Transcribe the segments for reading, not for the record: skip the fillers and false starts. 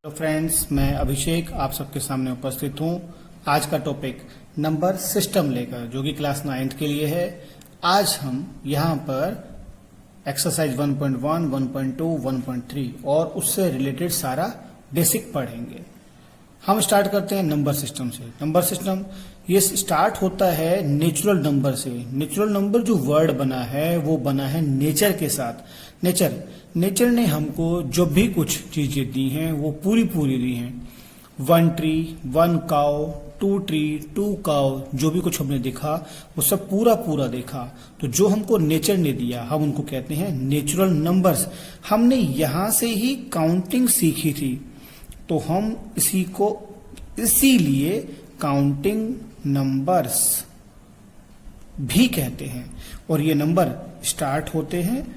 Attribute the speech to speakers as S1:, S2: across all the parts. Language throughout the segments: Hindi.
S1: हेलो फ्रेंड्स, मैं अभिषेक आप सबके सामने उपस्थित हूं। आज का टॉपिक नंबर सिस्टम लेकर, जो कि क्लास 9th के लिए है। आज हम यहां पर एक्सरसाइज 1.1, 1.2, 1.3 और उससे रिलेटेड सारा बेसिक पढ़ेंगे। हम स्टार्ट करते हैं नंबर सिस्टम से। नंबर सिस्टम ये स्टार्ट होता है नेचुरल नंबर से। नेचुरल नंबर जो वर्ड बना है वो बना है नेचर के साथ। नेचर ने हमको जो भी कुछ चीजें दी हैं वो पूरी दी हैं। 1 ट्री, 1 काउ, 2 ट्री, 2 काउ, जो भी कुछ हमने देखा वो सब पूरा देखा। तो जो हमको नेचर ने दिया हम उनको कहते हैं नेचुरल नंबर्स। हमने यहां से ही काउंटिंग सीखी थी, तो हम इसीलिए काउंटिंग नंबर्स भी कहते हैं। और ये नंबर स्टार्ट होते हैं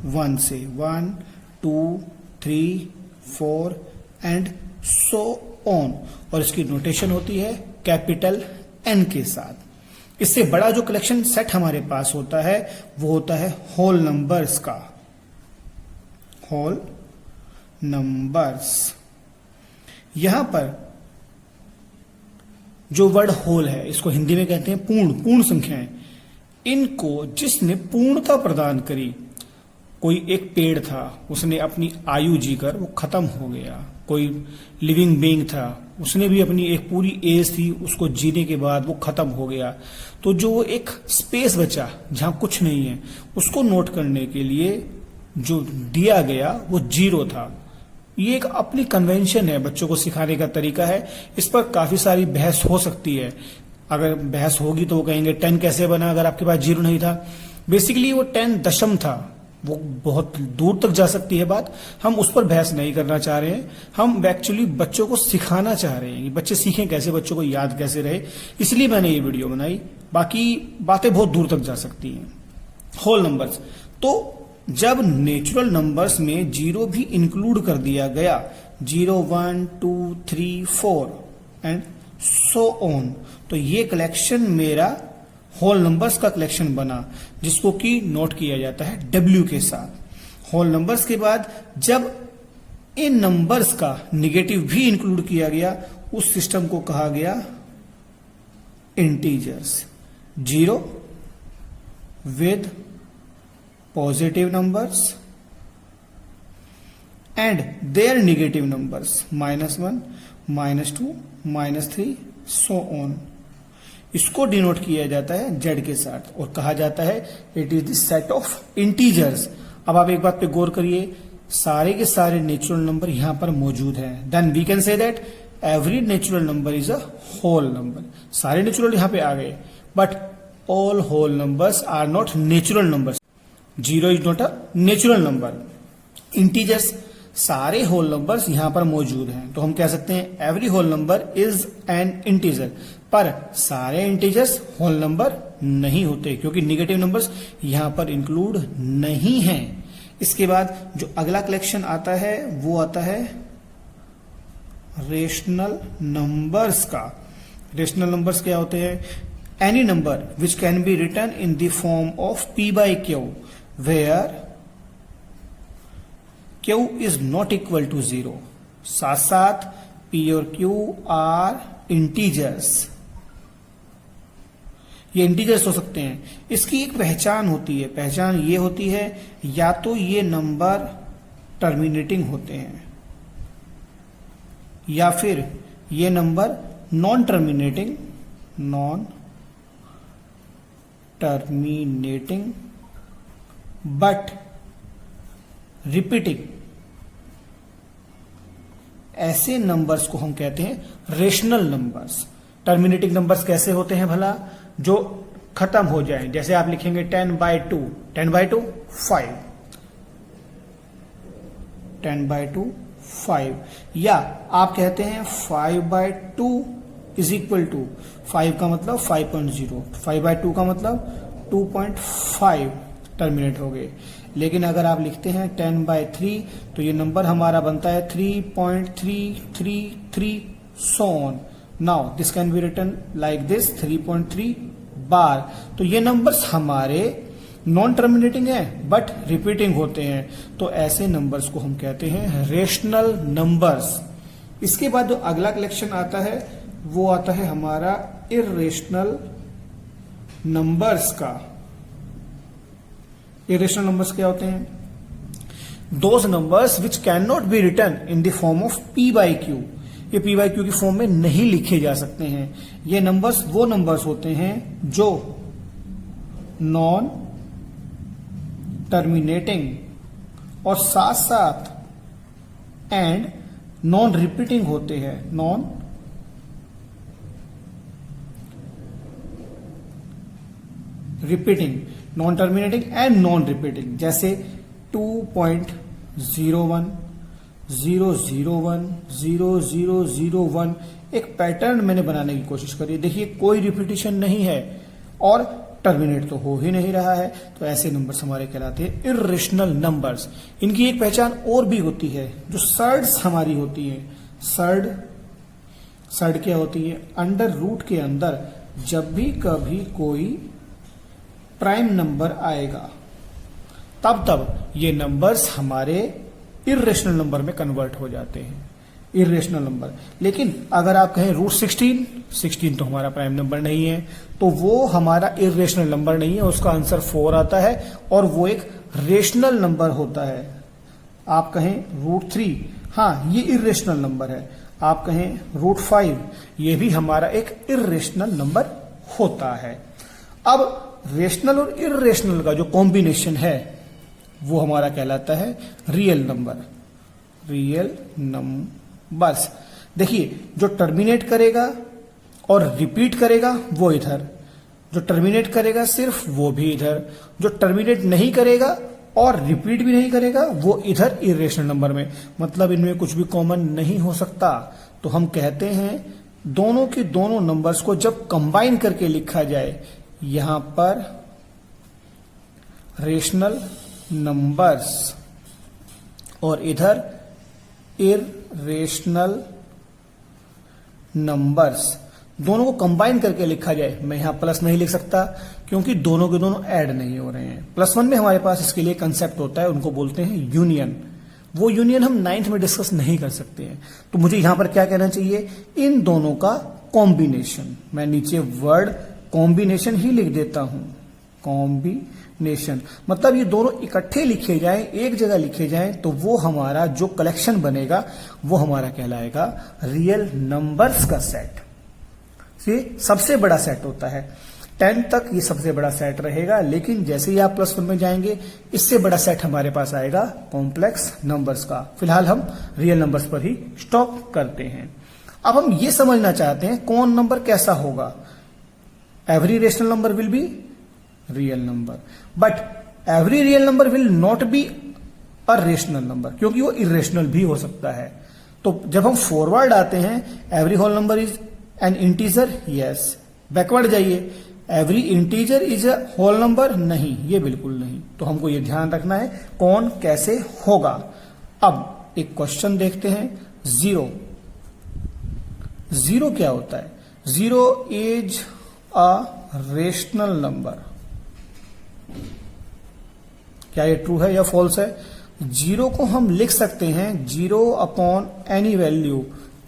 S1: 1 से। 1, 2, 3, 4 एंड सो ऑन। और इसकी नोटेशन होती है कैपिटल N के साथ। इससे बड़ा जो कलेक्शन सेट हमारे पास होता है वो होता है होल नंबर्स का। होल नंबर्स, यहां पर जो वर्ड होल है इसको हिंदी में कहते हैं पूर्ण संख्याएं। इनको जिसने पूर्णता प्रदान करी, कोई एक पेड़ था, उसने अपनी आयु जीकर वो खत्म हो गया। कोई लिविंग बीइंग था, उसने भी अपनी एक पूरी एज थी, उसको जीने के बाद वो खत्म हो गया। तो जो एक स्पेस बचा जहां कुछ नहीं है, उसको नोट करने के लिए जो दिया गया वो 0 था। ये एक अपनी कन्वेंशन है, बच्चों को सिखाने का तरीका है। इस पर काफी सारी बहस हो सकती है। अगर बहस होगी तो वो कहेंगे 10 कैसे बना अगर आपके पास 0 नहीं था। बेसिकली वो 10 दशम था। वो बहुत दूर तक जा सकती है बात, हम उस पर बहस नहीं करना चाह रहे हैं। हम एक्चुअली बच्चों को सिखाना चाह रहे हैं कि बच्चे सीखें कैसे, बच्चों को याद कैसे रहे। इसलिए मैंने ये वीडियो बनाई। बाकी बातें बहुत दूर तक जा सकती हैं। होल नंबर्स, तो जब नेचुरल नंबर्स में 0 भी इंक्लूड कर दिया गया, 0, 1, 2, 3, 4 एंड सो ऑन, तो ये कलेक्शन मेरा होल नंबर्स का कलेक्शन बना, जिसको कि नोट किया जाता है W के साथ। होल नंबर्स के बाद जब इन नंबर्स का निगेटिव भी इंक्लूड किया गया, उस सिस्टम को कहा गया integers. 0 with positive numbers and their negative numbers, -1, -2, -3, so on। इसको डिनोट किया जाता है Z के साथ और कहा जाता है it is the set of integers. अब आप एक बात पे गौर करिए, सारे के सारे नेचुरल नंबर यहां पर मौजूद हैं। Then we can say that every natural number is a whole number. सारे नेचुरल यहां पे आ गए, but all whole numbers are not natural numbers. 0 is not a natural number. Integers, सारे होल नंबर्स यहां पर मौजूद हैं, तो हम कह सकते हैं every whole number is an integer. पर सारे इंटीजर्स होल नंबर नहीं होते, क्योंकि निगेटिव नंबर्स यहां पर इंक्लूड नहीं हैं। इसके बाद जो अगला कलेक्शन आता है वो आता है रेशनल नंबर्स का। रेशनल नंबर्स क्या होते हैं? Any number which can be written in the form of P/Q where Q is not equal to 0। साथ P और Q आर इंटीजर्स। ये इंटीजर्स हो सकते हैं। इसकी एक पहचान होती है। पहचान ये होती है, या तो ये नंबर टर्मिनेटिंग होते हैं या फिर ये number non terminating but repeating. ऐसे नंबर्स को हम कहते हैं रेशनल नंबर्स। टर्मिनेटिंग नंबर्स कैसे होते हैं भला? जो खत्म हो जाए, जैसे आप लिखेंगे 10/2, 10/2 5, 10/2 5, या आप कहते हैं 5/2 इज इक्वल टू 5 का मतलब 5.0, 5/2 का मतलब 2.5 टर्मिनेट हो गए। लेकिन अगर आप लिखते हैं 10/3 तो ये नंबर हमारा बनता है 3.333 so on। Now this can be written like this 3.3 bar. तो ये नंबर्स हमारे नॉन टर्मिनेटिंग है बट रिपीटिंग होते हैं, तो ऐसे नंबर्स को हम कहते हैं रेशनल नंबर्स। इसके बाद जो अगला कलेक्शन आता है वो आता है हमारा इर्रेशनल नंबर्स का। इर्रेशनल नंबर्स क्या होते हैं? Those numbers which can not be written in the form of P by Q. ये पी बाई क्यू की फॉर्म में नहीं लिखे जा सकते हैं। ये नंबर्स वो नंबर्स होते हैं जो नॉन टर्मिनेटिंग और साथ साथ एंड नॉन रिपीटिंग होते हैं। Non repeating, non terminating and non repeating, जैसे 2.01, 001, 0001। एक पैटर्न मैंने बनाने की कोशिश करी, देखिए कोई रिपीटिशन नहीं है और टर्मिनेट तो हो ही नहीं रहा है, तो ऐसे नंबर्स हमारे कहलाते हैं इर्रेशनल नंबर्स। इनकी एक पहचान और भी होती है, जो सर्ड्स हमारी होती है। सर्ड क्या होती है? अंडर रूट के अंदर जब भी कभी कोई प्राइम नंबर आएगा तब ये नंबर्स हमारे इर्रेशनल नंबर में कन्वर्ट हो जाते हैं, इर्रेशनल नंबर। लेकिन अगर आप कहें रूट 16 तो हमारा प्राइम नंबर नहीं है, तो वो हमारा इर्रेशनल नंबर नहीं है, उसका आंसर 4 आता है और वो एक रेशनल नंबर होता है। आप कहें रूट 3, हाँ ये इर्रेशनल नंबर है। आप कहें रूट 5, ये भी हमारा एक इर्रेशनल नंबर होता है। अब रेशनल और इर्रेशनल का जो कॉम्बिनेशन है वो हमारा कहलाता है रियल नंबर। रियल नंबर्स, देखिए जो टर्मिनेट करेगा और रिपीट करेगा वो इधर, जो टर्मिनेट करेगा सिर्फ वो भी इधर, जो टर्मिनेट नहीं करेगा और रिपीट भी नहीं करेगा वो इधर इर्रेशनल नंबर में। मतलब इनमें कुछ भी कॉमन नहीं हो सकता। तो हम कहते हैं दोनों के दोनों नंबर्स को जब कंबाइन करके लिखा जाए, यहां पर रेशनल नंबर्स और इधर इर्रेशनल नंबर्स, दोनों को कंबाइन करके लिखा जाए। मैं यहां प्लस नहीं लिख सकता क्योंकि दोनों के दोनों ऐड नहीं हो रहे हैं। +1 में हमारे पास इसके लिए कंसेप्ट होता है, उनको बोलते हैं यूनियन। वो यूनियन हम 9th में डिस्कस नहीं कर सकते हैं। तो मुझे यहां पर क्या कहना चाहिए? इन दोनों का कॉम्बिनेशन। मैं नीचे वर्ड कॉम्बिनेशन ही लिख देता हूं, कॉम्बिनेशन। मतलब ये दोनों इकट्ठे लिखे जाएं, एक जगह लिखे जाएं, तो वो हमारा जो कलेक्शन बनेगा वो हमारा कहलाएगा रियल नंबर्स का सेट। ये सबसे बड़ा सेट होता है। 10 तक ये सबसे बड़ा सेट रहेगा, लेकिन जैसे ही आप +1 में जाएंगे इससे बड़ा सेट हमारे पास आएगा कॉम्प्लेक्स नंबर्स का। फिलहाल हम रियल नंबर्स पर ही स्टॉप करते हैं। अब हम ये समझना चाहते हैं कौन नंबर कैसा होगा। Every rational number will be real number, but every real number will not be a rational number, क्योंकि वो इरेशनल भी हो सकता है। तो जब हम फॉरवर्ड आते हैं, every whole number is an integer, yes. Backward जाइए, every integer is a whole number, नहीं, ये बिल्कुल नहीं। तो हमको ये ध्यान रखना है कौन कैसे होगा। अब एक क्वेश्चन देखते हैं। जीरो क्या होता है? 0 इज अ रेशनल नंबर। क्या ये ट्रू है या फॉल्स है? 0 को हम लिख सकते हैं 0 upon any value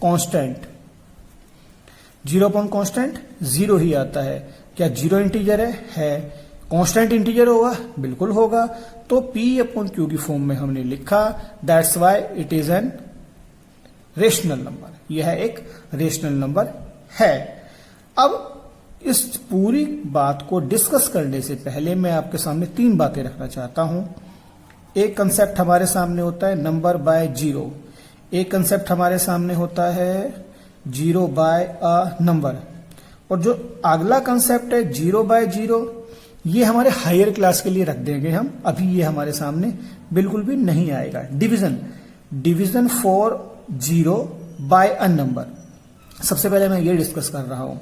S1: constant. 0 upon constant 0 ही आता है। क्या 0 इंटीजर है? कांस्टेंट इंटीजर होगा, बिल्कुल होगा। तो P अपॉन Q की फॉर्म में हमने लिखा, that's why it is an rational number. यह एक रेशनल नंबर है। अब इस पूरी बात को डिस्कस करने से पहले मैं आपके सामने 3 बातें रखना चाहता हूं। एक कंसेप्ट हमारे सामने होता है नंबर बाय 0, एक कंसेप्ट हमारे सामने होता है 0 बाय अ नंबर, और जो अगला कंसेप्ट है 0 बाय 0, ये हमारे हायर क्लास के लिए रख देंगे हम। अभी ये हमारे सामने बिल्कुल भी नहीं आएगा। Division for 0 by a number, सबसे पहले मैं ये डिस्कस कर रहा हूं।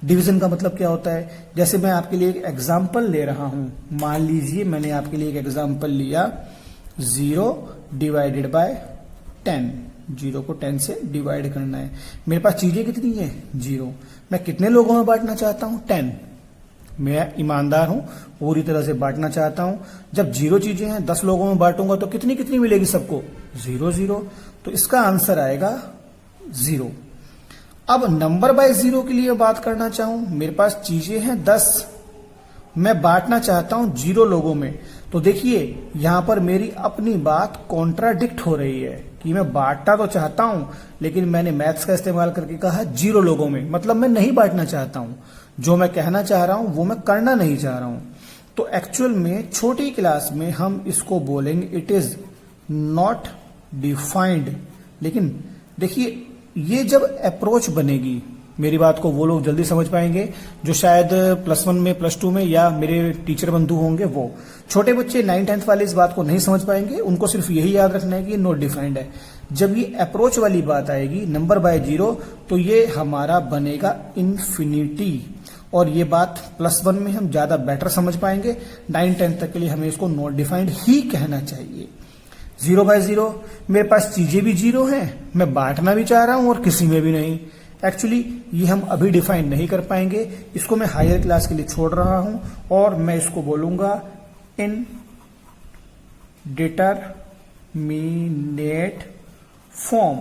S1: डिवीजन का मतलब क्या होता है? जैसे मैं आपके लिए एक एग्जाम्पल ले रहा हूं। मान लीजिए मैंने आपके लिए एक एग्जाम्पल लिया, 0 डिवाइडेड बाय 10। 0 को 10 से डिवाइड करना है। मेरे पास चीजें कितनी है? 0। मैं कितने लोगों में बांटना चाहता हूं? 10। मैं ईमानदार हूं, पूरी तरह से बांटना चाहता हूं। जब 0 चीजें हैं, 10 लोगों में बांटूंगा तो कितनी कितनी मिलेगी सबको? 0 0। तो इसका आंसर आएगा 0। अब नंबर बाय 0 के लिए बात करना चाहूं, मेरे पास चीजें हैं 10, मैं बांटना चाहता हूं 0 लोगों में। तो देखिए यहां पर मेरी अपनी बात कॉन्ट्राडिक्ट हो रही है कि मैं बांटना तो चाहता हूं, लेकिन मैंने मैथ्स का इस्तेमाल करके कहा 0 लोगों में, मतलब मैं नहीं बांटना चाहता हूं। जो मैं कहना चाह रहा हूं वो मैं करना नहीं चाह रहा हूं। तो एक्चुअल में छोटी क्लास में हम इसको बोलेंगे इट इज नॉट डिफाइंड। लेकिन देखिए ये जब अप्रोच बनेगी, मेरी बात को वो लोग जल्दी समझ पाएंगे जो शायद +1 में +2 में या मेरे टीचर बंधु होंगे। वो छोटे बच्चे 9th 10th वाले इस बात को नहीं समझ पाएंगे, उनको सिर्फ यही याद रखना है कि ये नॉट डिफाइंड है। जब ये अप्रोच वाली बात आएगी नंबर बाय 0, तो ये हमारा बनेगा इन्फिनिटी। और ये बात +1 में हम ज्यादा बेटर समझ पाएंगे, 9th 10th तक के लिए हमें इसको नॉट डिफाइंड ही कहना चाहिए। 0 बाय 0, मेरे पास चीजें भी 0 हैं, मैं बांटना भी चाह रहा हूं और किसी में भी नहीं। एक्चुअली ये हम अभी डिफाइन नहीं कर पाएंगे, इसको मैं हायर क्लास के लिए छोड़ रहा हूं और मैं इसको बोलूंगा इन डिटरमिनेट फॉर्म।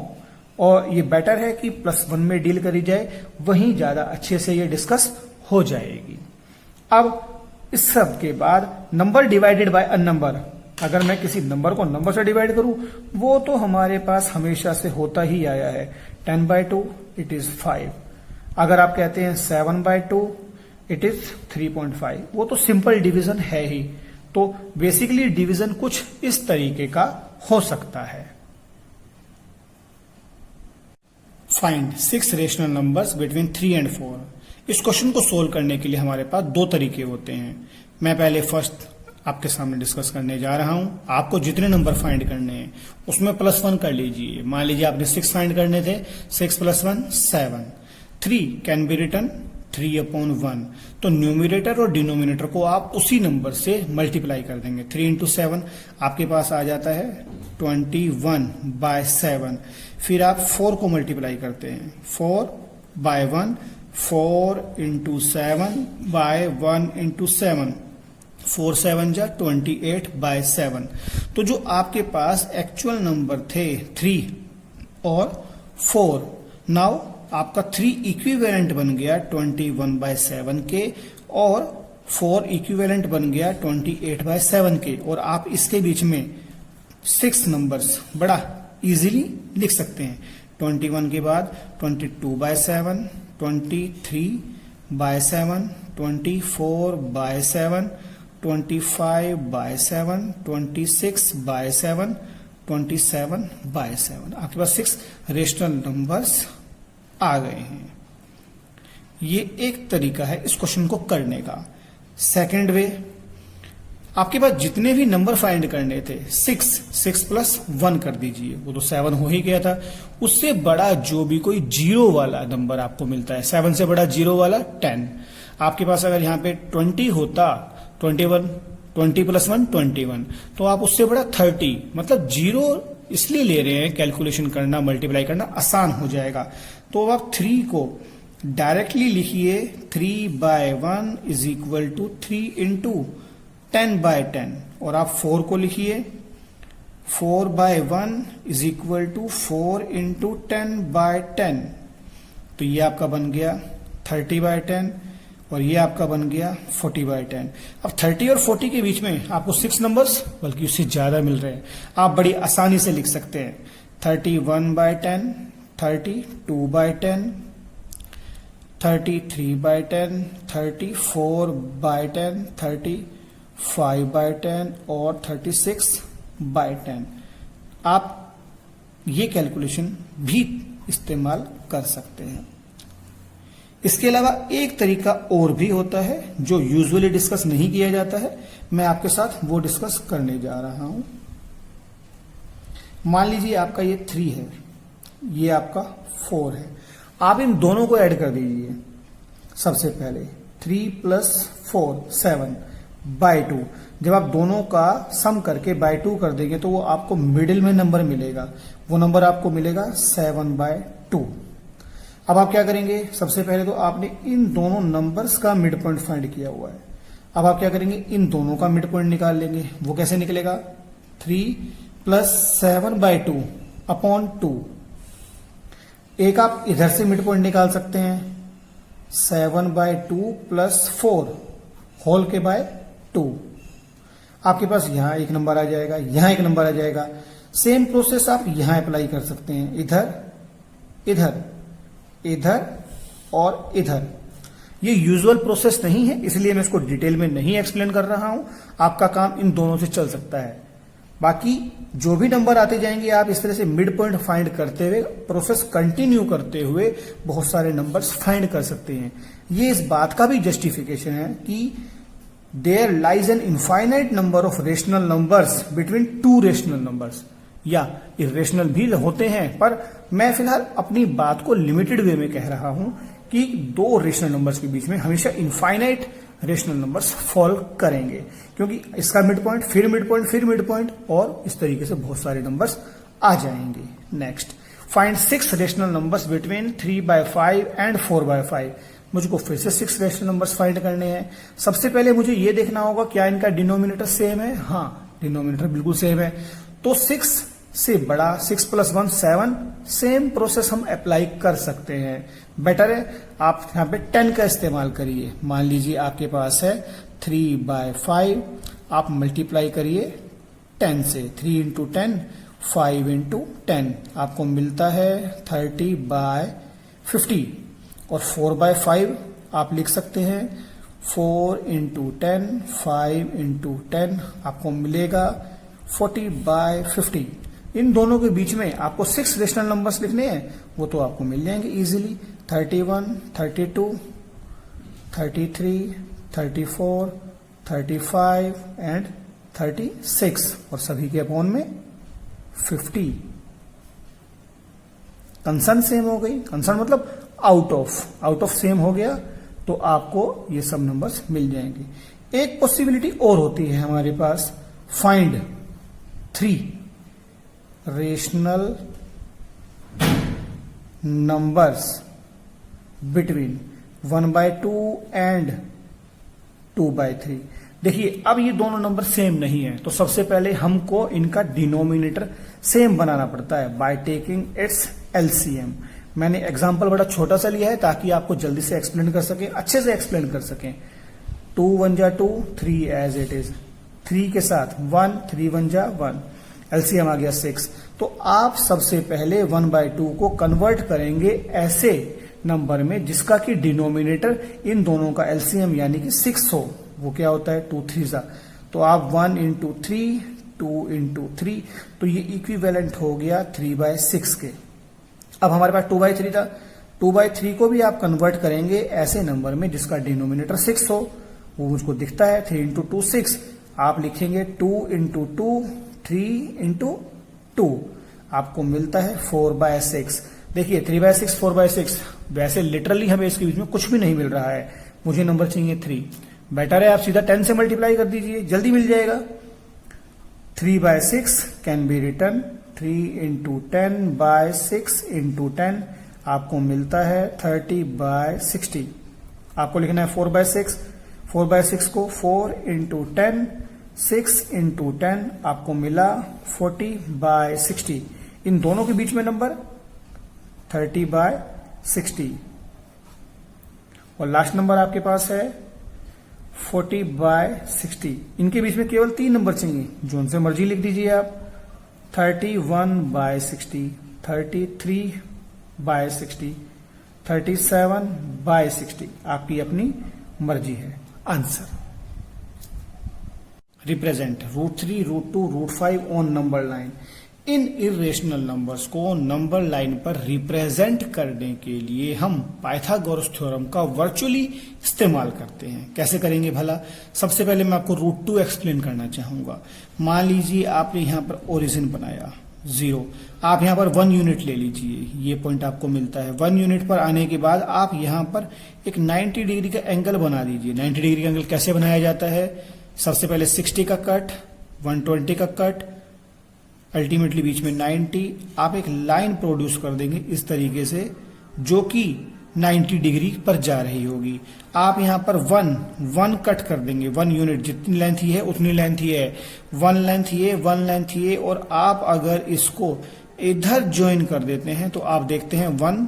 S1: और ये बेटर है कि +1 में डील करी जाए, वहीं ज्यादा अच्छे से ये डिस्कस हो जाएगी। अब इस सब के बाद number divided by a number, अगर मैं किसी नंबर को नंबर से डिवाइड करूं, वो तो हमारे पास हमेशा से होता ही आया है। 10 by 2 इट इज 5। अगर आप कहते हैं 7 by 2 इट इज 3.5, वो तो सिंपल डिवीजन है ही। तो बेसिकली डिवीजन कुछ इस तरीके का हो सकता है। Find 6 rational numbers between 3 and 4। इस क्वेश्चन को सोल्व करने के लिए हमारे पास 2 तरीके होते हैं। मैं पहले फर्स्ट आपके सामने डिस्कस करने जा रहा हूं। आपको जितने नंबर फाइंड करने हैं उसमें +1 कर लीजिए। मान लीजिए आपने 6 फाइंड करने थे, 6 + 1 7। 3 कैन बी रिटन 3/1। तो न्यूमिनेटर और डिनोमिनेटर को आप उसी नंबर से मल्टीप्लाई कर देंगे। 3 × 7 आपके पास आ जाता है 21/7। फिर आप 4 को मल्टीप्लाई करते हैं, 4/1, 4 × 7/1 × 7, 4 7 जा 28/7। तो जो आपके पास एक्चुअल नंबर थे 3 और 4, नाउ आपका 3 इक्विवेलेंट बन गया 21/7 के और 4 इक्विवेलेंट बन गया 28/7 के। और आप इसके बीच में 6 नंबर्स बड़ा इजीली लिख सकते हैं। 21 के बाद 22/7, 23/7, 24/7, 25/7, 26/7, 27/7। आपके पास 6 रेशनल नंबर्स आ गए हैं। ये एक तरीका है इस क्वेश्चन को करने का। सेकंड वे, आपके पास जितने भी नंबर फाइंड करने थे 6 + 1 कर दीजिए, वो तो 7 हो ही गया था। उससे बड़ा जो भी कोई 0 वाला नंबर आपको मिलता है, 7 से बड़ा 0 वाला 10। आपके पास अगर यहाँ पे 20 होता, 21, 20 + 1 21, तो आप उससे बड़ा 30, मतलब 0 इसलिए ले रहे हैं, कैलकुलेशन करना, मल्टीप्लाई करना आसान हो जाएगा। तो आप 3 को डायरेक्टली लिखिए, 3/1 = 3 × 10/10। और आप 4 को लिखिए, 4/1 = 4 × 10/10। तो ये आपका बन गया 30/10 और ये आपका बन गया 40/10। अब 30 और 40 के बीच में आपको 6 नंबर्स बल्कि उससे ज्यादा मिल रहे हैं। आप बड़ी आसानी से लिख सकते हैं 31/10, 32/10, 33/10, 34/10, 35/10 और 36/10। आप ये कैलकुलेशन भी इस्तेमाल कर सकते हैं। इसके अलावा एक तरीका और भी होता है जो यूजुअली डिस्कस नहीं किया जाता है, मैं आपके साथ वो डिस्कस करने जा रहा हूं। मान लीजिए आपका ये 3 है, ये आपका 4 है। आप इन दोनों को ऐड कर दीजिए। सबसे पहले 3 + 4 7/2। जब आप दोनों का सम करके /2 कर देंगे तो वो आपको मिडिल में नंबर मिलेगा। वो नंबर आपको मिलेगा 7/2। अब आप क्या करेंगे, सबसे पहले तो आपने इन दोनों नंबर्स का मिड पॉइंट फाइंड किया हुआ है। अब आप क्या करेंगे, इन दोनों का मिड पॉइंट निकाल लेंगे। वो कैसे निकलेगा, 3 + 7/2 अपॉन 2। एक आप इधर से मिड पॉइंट निकाल सकते हैं, 7/2 + 4 होल के बाय 2। आपके पास यहां एक नंबर आ जाएगा, यहां एक नंबर आ जाएगा। सेम प्रोसेस आप यहां अप्लाई कर सकते हैं, इधर इधर इधर और इधर। ये यूजुअल प्रोसेस नहीं है, इसलिए मैं इसको डिटेल में नहीं एक्सप्लेन कर रहा हूं। आपका काम इन दोनों से चल सकता है। बाकी जो भी नंबर आते जाएंगे, आप इस तरह से मिड पॉइंट फाइंड करते हुए प्रोसेस कंटिन्यू करते हुए बहुत सारे नंबर्स फाइंड कर सकते हैं। ये इस बात का भी जस्टिफिकेशन है कि there lies an infinite number of rational numbers between two rational numbers, या इरेशनल भी होते हैं, पर मैं फिलहाल अपनी बात को लिमिटेड वे में कह रहा हूं कि दो रेशनल नंबर्स के बीच में हमेशा इनफाइनाइट रेशनल नंबर्स फॉल करेंगे, क्योंकि इसका मिड पॉइंट, फिर मिड पॉइंट, फिर मिड पॉइंट, और इस तरीके से बहुत सारे नंबर्स आ जाएंगे। Next, find 6 rational numbers between 3/5 and 4/5। मुझको फिर से 6 रेशनल नंबर्स फाइंड करने हैं। सबसे पहले मुझे यह देखना होगा क्या इनका डिनोमिनेटर सेम है। हाँ, डिनोमिनेटर बिल्कुल सेम है, तो 6 से बड़ा 6 + 1 7। सेम प्रोसेस हम अप्लाई कर सकते हैं। बेटर है आप यहां पे 10 का इस्तेमाल करिए। मान लीजिए आपके पास है 3/5, आप मल्टीप्लाई करिए 10 से, 3 × 10, 5 × 10, आपको मिलता है 30/50। और 4/5 आप लिख सकते हैं 4 × 10, 5 × 10, आपको मिलेगा 40/50। इन दोनों के बीच में आपको 6 रेशनल नंबर्स लिखने हैं, वो तो आपको मिल जाएंगे इजीली। 31, 32, 33, 34, 35 एंड 36, और सभी के अपॉन में 50। कंसर्न सेम हो गई, कंसर्न मतलब आउट ऑफ सेम हो गया, तो आपको ये सब नंबर्स मिल जाएंगे। एक पॉसिबिलिटी और होती है हमारे पास, find 3 rational numbers between 1/2 and 2/3। देखिए, अब ये दोनों नंबर सेम नहीं है, तो सबसे पहले हमको इनका डिनोमिनेटर सेम बनाना पड़ता है बाय टेकिंग इट्स एलसीएम। मैंने एग्जांपल बड़ा छोटा सा लिया है ताकि आपको जल्दी से एक्सप्लेन कर सके, अच्छे से एक्सप्लेन कर सकें। 2 × 1 = 2, 3 एज इट इज, 3 के साथ 1, 3 × 1 = 1, एलसीएम आ गया 6। तो आप सबसे पहले 1/2 को कन्वर्ट करेंगे ऐसे नंबर में जिसका कि डिनोमिनेटर इन दोनों का एलसीएम यानी कि 6 हो। वो क्या होता है, 2 3 सा, तो आप 1 × 3, 2 × 3, तो ये इक्विवेलेंट हो गया 3/6 के। अब हमारे पास 2/3 था, 2/3 को भी आप कन्वर्ट करेंगे ऐसे नंबर में जिसका डिनोमिनेटर 6 हो। वो मुझको दिखता है 3 × 2 = 6, आप लिखेंगे 2 × 2, 3 × 2, आपको मिलता है 4/6। देखिए 3/6, 4/6, वैसे लिटरली हमें इसके बीच में कुछ भी नहीं मिल रहा है, मुझे नंबर चाहिए 3। बेटर है आप सीधा 10 से मल्टीप्लाई कर दीजिए, जल्दी मिल जाएगा। 3/6 कैन बी रिटर्न 3 × 10/6 × 10, आपको मिलता है 30/60। आपको लिखना है 4/6, 4/6 को 4 × 10, 6 × 10, आपको मिला 40/60। इन दोनों के बीच में नंबर 30/60, और लास्ट नंबर आपके पास है 40/60। इनके बीच में केवल 3 नंबर चाहिए, जो उनसे मर्जी लिख दीजिए आप। 31/60, 33/60, 37/60, आपकी अपनी मर्जी है। Answer represent √3, √2, √5 on number line. In irrational numbers को नंबर लाइन पर रिप्रेजेंट करने के लिए हम पाइथागोरस थ्योरम का वर्चुअली इस्तेमाल करते हैं। कैसे करेंगे भला? सबसे पहले मैं आपको √2 एक्सप्लेन करना चाहूंगा। मान लीजिए आपने यहां पर ओरिजिन बनाया 0, आप यहां पर 1 यूनिट ले लीजिए, ये पॉइंट आपको मिलता है। 1 यूनिट पर आने के बाद आप यहां पर एक 90 डिग्री का एंगल बना दीजिए। 90 डिग्री का एंगल कैसे बनाया जाता है? सबसे पहले 60 का कट, 120 का कट, अल्टीमेटली बीच में 90, आप एक लाइन प्रोड्यूस कर देंगे इस तरीके से जो कि 90 डिग्री पर जा रही होगी। आप यहां पर वन कट कर देंगे, 1 यूनिट, जितनी लेंथ ही है उतनी लेंथ ही है, 1 लेंथ ये, और आप अगर इसको इधर ज्वाइन कर देते हैं तो आप देखते हैं 1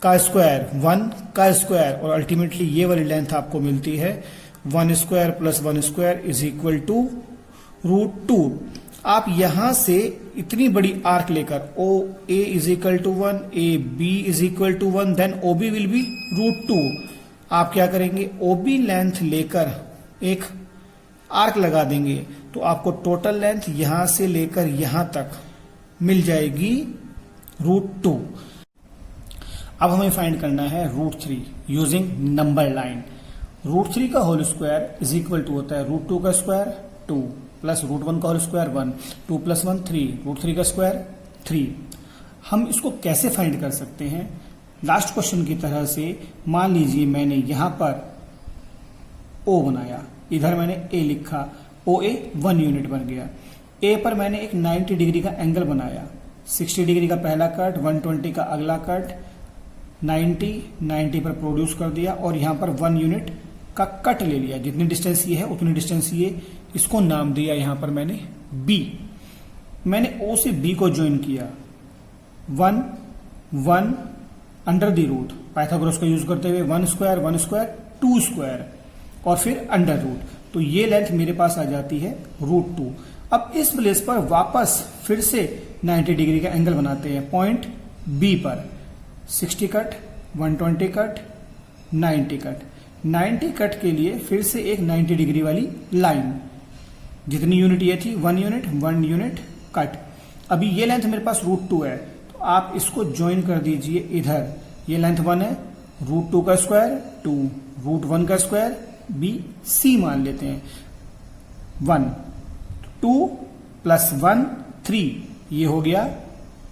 S1: का स्क्वायर और अल्टीमेटली ये वाली लेंथ आपको मिलती है 1 square plus 1 square is equal to √2। आप यहां से इतनी बड़ी आर्क लेकर O A is equal to 1, A B is equal to 1, then O B will be √2। आप क्या करेंगे, ओ बी लेंथ लेकर एक आर्क लगा देंगे तो आपको टोटल लेंथ यहां से लेकर यहां तक मिल जाएगी √2। अब हमें फाइंड करना है √3 यूजिंग नंबर लाइन। √3 का whole square is equal to होता है √2 का स्क्वायर 2 प्लस √1 का होल स्क्वायर 1, 2 प्लस 1 3, √3 का स्क्वायर 3। हम इसको कैसे फाइंड कर सकते हैं? लास्ट क्वेश्चन की तरह से मान लीजिए मैंने यहां पर O बनाया, इधर मैंने A लिखा, OA 1 यूनिट बन गया। A पर मैंने एक 90 डिग्री का एंगल बनाया, 60 डिग्री का पहला कट, 120 का अगला कट, 90 पर प्रोड्यूस कर दिया और यहां पर 1 यूनिट का कट ले लिया। जितनी डिस्टेंस ये है उतनी डिस्टेंस ये, इसको नाम दिया यहां पर मैंने B। मैंने O से B को ज्वाइन किया, 1 अंडर द रूट, पाइथागोरस का यूज करते हुए 1 स्क्वायर 2 स्क्वायर और फिर अंडर रूट, तो ये लेंथ मेरे पास आ जाती है √2। अब इस प्लेस पर वापस फिर से 90 डिग्री का एंगल बनाते हैं पॉइंट B पर, 60 कट, 120 कट, 90 कट। 90 कट के लिए फिर से एक 90 डिग्री वाली लाइन, जितनी यूनिट ये थी 1 यूनिट कट। अभी ये लेंथ मेरे पास √2 है, तो आप इसको ज्वाइन कर दीजिए इधर, ये लेंथ 1 है, √2 का स्क्वायर 2, √1 का स्क्वायर B C मान लेते हैं, 1 2 प्लस 1 3, ये हो गया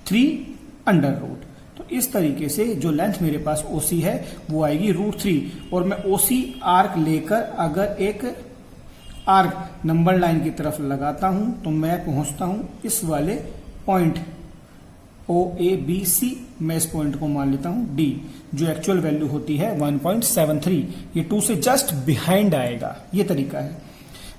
S1: 3 अंडर रूट। तो इस तरीके से जो लेंथ मेरे पास OC है वो आएगी √3। और मैं OC आर्क लेकर अगर एक आर्क नंबर लाइन की तरफ लगाता हूं तो मैं पहुंचता हूं इस वाले पॉइंट OABC। मैं इस पॉइंट को मान लेता हूं D, जो एक्चुअल वैल्यू होती है 1.73। ये 2 से जस्ट बिहाइंड आएगा, ये तरीका है।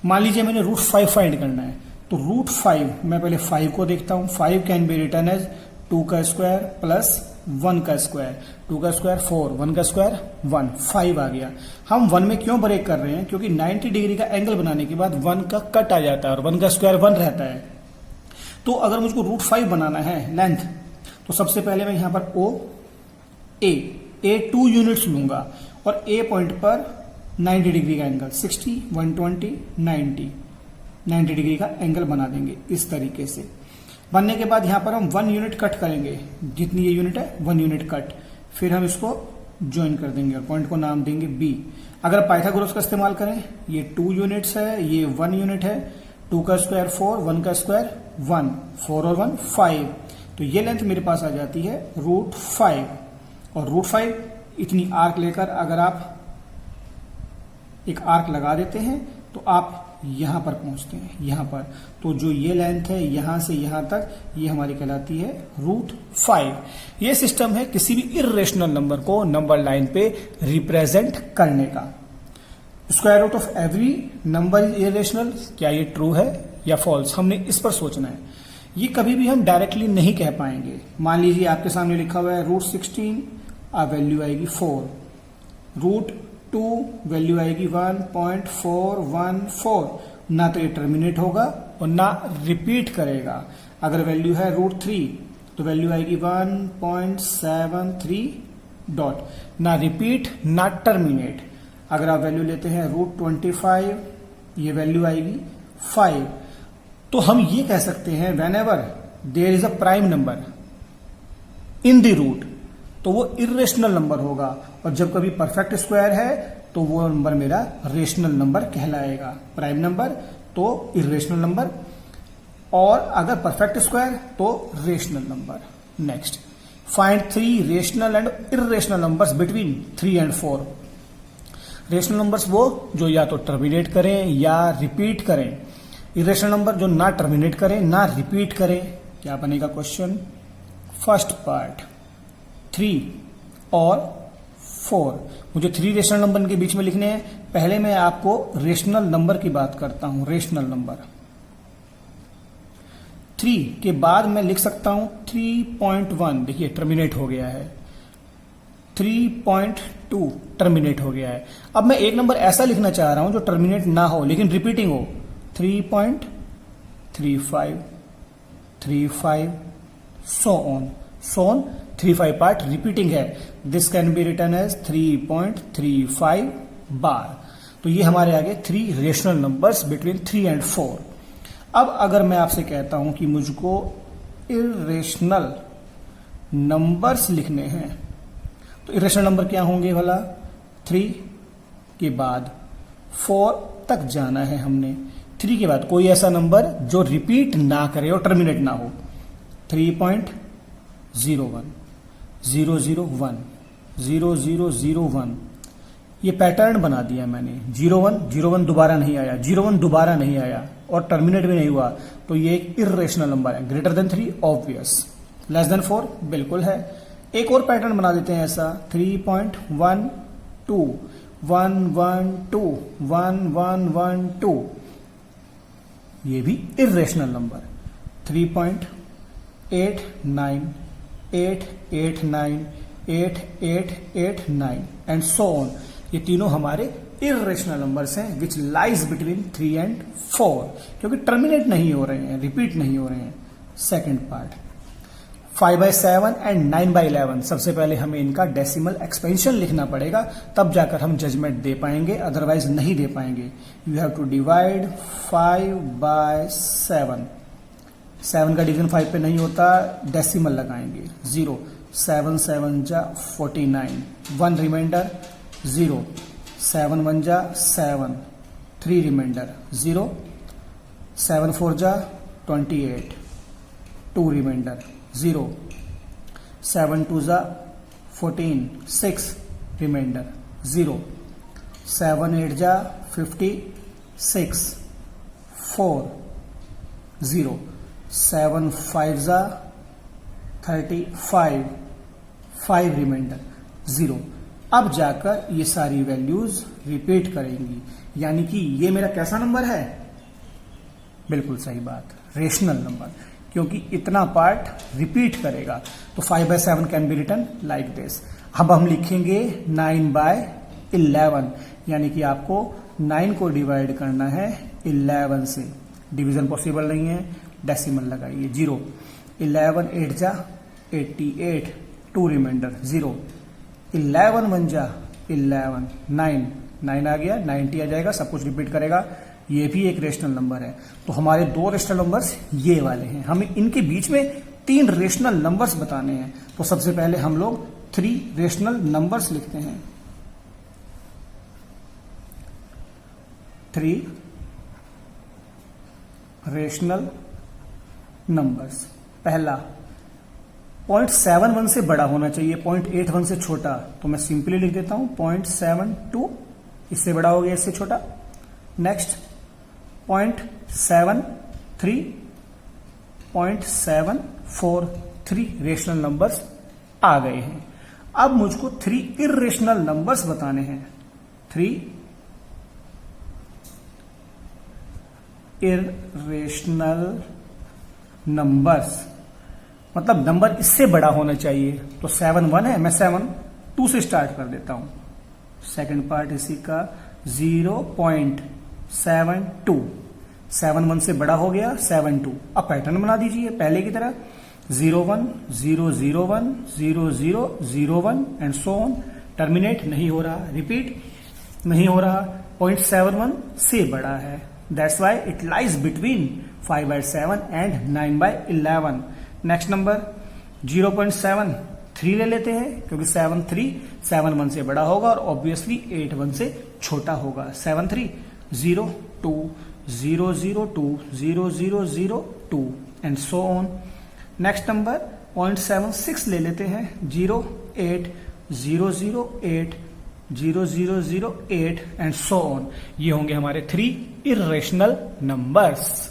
S1: मान लीजिए मैंने √5 फाइंड करना है, तो √5 मैं पहले 5 को देखता हूं। 5 कैन बी रिटन एज 2 का स्क्वायर प्लस 1 का स्क्वायर, 2 का स्क्वायर 4, 1 का स्क्वायर 1, 5 आ गया। हम 1 में क्यों ब्रेक कर रहे हैं? क्योंकि 90 डिग्री का एंगल बनाने के बाद 1 का कट आ जाता है और 1 का स्क्वायर 1 रहता है। तो अगर मुझको √5 बनाना है लेंथ, तो सबसे पहले मैं यहां पर A 2 यूनिट्स लूंगा और A पॉइंट पर 90 डिग्री का एंगल, 60, 120, 90 डिग्री का एंगल बना देंगे इस तरीके से। बनने के बाद यहां पर हम 1 यूनिट कट करेंगे, जितनी ये यूनिट है 1 यूनिट कट, फिर हम इसको ज्वाइन कर देंगे और पॉइंट को नाम देंगे B। अगर पाइथागोरस का इस्तेमाल करें, ये 2 यूनिट्स है, ये 1 यूनिट है, 2 का स्क्वायर 4, 1 का स्क्वायर 1, 4 और 1 5, तो ये लेंथ मेरे पास आ जाती है √5। और √5 इतनी आर्क लेकर अगर आप एक आर्क लगा देते हैं तो आप यहां पर पहुंचते हैं, यहां पर। तो जो ये लेंथ है यहां से यहां तक, ये हमारी कहलाती है √5। ये सिस्टम है किसी भी इर्रेशनल नंबर को नंबर लाइन पे रिप्रेजेंट करने का। Square root of every number is irrational, क्या ये ट्रू है या फॉल्स, हमने इस पर सोचना है। ये कभी भी हम डायरेक्टली नहीं कह पाएंगे। मान लीजिए आपके सामने लिखा हुआ है √16, वैल्यू आएगी 4, √2 वैल्यू आएगी 1.414, ना तो ये टर्मिनेट होगा और ना रिपीट करेगा। अगर वैल्यू है √3 तो वैल्यू आएगी 1.73 डॉट, ना रिपीट ना टर्मिनेट। अगर आप वैल्यू लेते हैं √25, ये वैल्यू आएगी 5। तो हम ये कह सकते हैं whenever there is a prime number in the root, तो वो इर्रेशनल नंबर होगा, और जब कभी परफेक्ट स्क्वायर है तो वो नंबर मेरा रेशनल नंबर कहलाएगा। प्राइम नंबर तो इर्रेशनल नंबर, और अगर परफेक्ट स्क्वायर तो rational number. Next, find 3 rational and irrational numbers between 3 and 4। Rational numbers वो जो या तो टर्मिनेट करें या रिपीट करें, इरेशनल नंबर जो ना टर्मिनेट करें ना रिपीट करें। क्या बनेगा क्वेश्चन? फर्स्ट पार्ट 3 और 4। मुझे 3 रेशनल नंबर के बीच में लिखने हैं। पहले मैं आपको रेशनल नंबर की बात करता हूं। रेशनल नंबर 3 के बाद मैं लिख सकता हूं 3.1, देखिए टर्मिनेट हो गया है। 3.2 टर्मिनेट हो गया है। अब मैं एक नंबर ऐसा लिखना चाह रहा हूं जो टर्मिनेट ना हो लेकिन रिपीटिंग हो। 3.35, 35, so on 3-5 पार्ट रिपीटिंग है। This can be written as 3.35 bar. तो ये हमारे आगे 3 रेशनल नंबर्स बिटवीन 3 and 4। अब अगर मैं आपसे कहता हूं कि मुझको इरेशनल नंबर्स लिखने हैं, तो इरेशनल नंबर क्या होंगे भला? 3 के बाद 4 तक जाना है हमने। 3 के बाद कोई ऐसा नंबर जो रिपीट ना करे और टर्मिनेट ना हो। 3.01, 001, 0001, ये पैटर्न बना दिया मैंने। 01 दोबारा नहीं आया, 01 दोबारा नहीं आया और टर्मिनेट भी नहीं हुआ, तो ये एक इर्रेशनल नंबर है। Greater than 3 obvious, less than 4 बिल्कुल है। एक और पैटर्न बना देते हैं ऐसा। 3.12, 112, 1112, ये भी irrational number. 3.89, 889, 8889 and so on. ये तीनों हमारे इर्रेशनल नंबर्स हैं विच लाइज बिटवीन 3 and 4, क्योंकि टर्मिनेट नहीं हो रहे हैं, रिपीट नहीं हो रहे हैं। Second part 5/7 and 9/11। सबसे पहले हमें इनका डेसिमल एक्सपेंशन लिखना पड़ेगा, तब जाकर हम जजमेंट दे पाएंगे, अदरवाइज नहीं दे पाएंगे। You have to divide 5/7। 7 का डिवीजन 5 पे नहीं होता, डेसिमल लगाएंगे। 0, 7 7 जा 49, 1 रिमाइंडर 0, 7 1 जा 7, 3 रिमाइंडर 0, 7 4 जा 28, 2 रिमाइंडर 0, 7 2 जा 14, 6 रिमाइंडर 0, 7 8 जा 56, 4 0, 7 5 जा 35, 5 रिमाइंडर 0। अब जाकर ये सारी वैल्यूज रिपीट करेंगी, यानी कि ये मेरा कैसा नंबर है? बिल्कुल सही बात, रेशनल नंबर, क्योंकि इतना पार्ट रिपीट करेगा। तो 5/7 can be written like this. अब हम लिखेंगे 9/11, यानी कि आपको 9 को डिवाइड करना है 11 से। डिवीजन पॉसिबल नहीं है, डेसिमल लगाइए। 0, 11 8 जा 88, 2 रिमाइंडर 0, 11 1 जा 11, 9 आ गया, 90 आ जाएगा, सब कुछ रिपीट करेगा। ये भी एक रेशनल नंबर है। तो हमारे 2 रेशनल नंबर्स ये वाले हैं। हमें इनके बीच में 3 रेशनल नंबर्स बताने हैं। तो सबसे पहले हम लोग 3 रेशनल नंबर्स लिखते हैं। 3 रेशनल नंबर्स। पहला 0.71 से बड़ा होना चाहिए, 0.81 से छोटा। तो मैं सिंपली लिख देता हूं 0.72, इससे बड़ा हो गया, इससे छोटा। नेक्स्ट 0.73, 0.743 रेशनल नंबर्स आ गए हैं। अब मुझको 3 इर्रेशनल नंबर्स बताने हैं। 3 इर्रेशनल नंबर्स, मतलब नंबर इससे बड़ा होना चाहिए। तो 7 1 है, मैं 7 2 से स्टार्ट कर देता हूं। सेकंड पार्ट इसी का 0.72, 7 1 से बड़ा हो गया 7 2। अब पैटर्न बना दीजिए पहले की तरह। 0 1 0 0 1 0 0 0 1 एंड सो ऑन। टर्मिनेट नहीं हो रहा, रिपीट नहीं हो रहा, 0.71 से बड़ा है। That's why it lies between 5/7 and 9/11। Next number 0.73 ले लेते हैं, क्योंकि 7 3 7 1 से बड़ा होगा और ऑब्वियसली 8 1 से छोटा होगा। 7 3 0 2 0 0 2 0 0 0 2 and so on. Next number 0.76 ले लेते हैं। 0 8 0 0 8 0 0 0 8 एंड सो ऑन। ये होंगे हमारे 3 इर्रेशनल नंबर्स।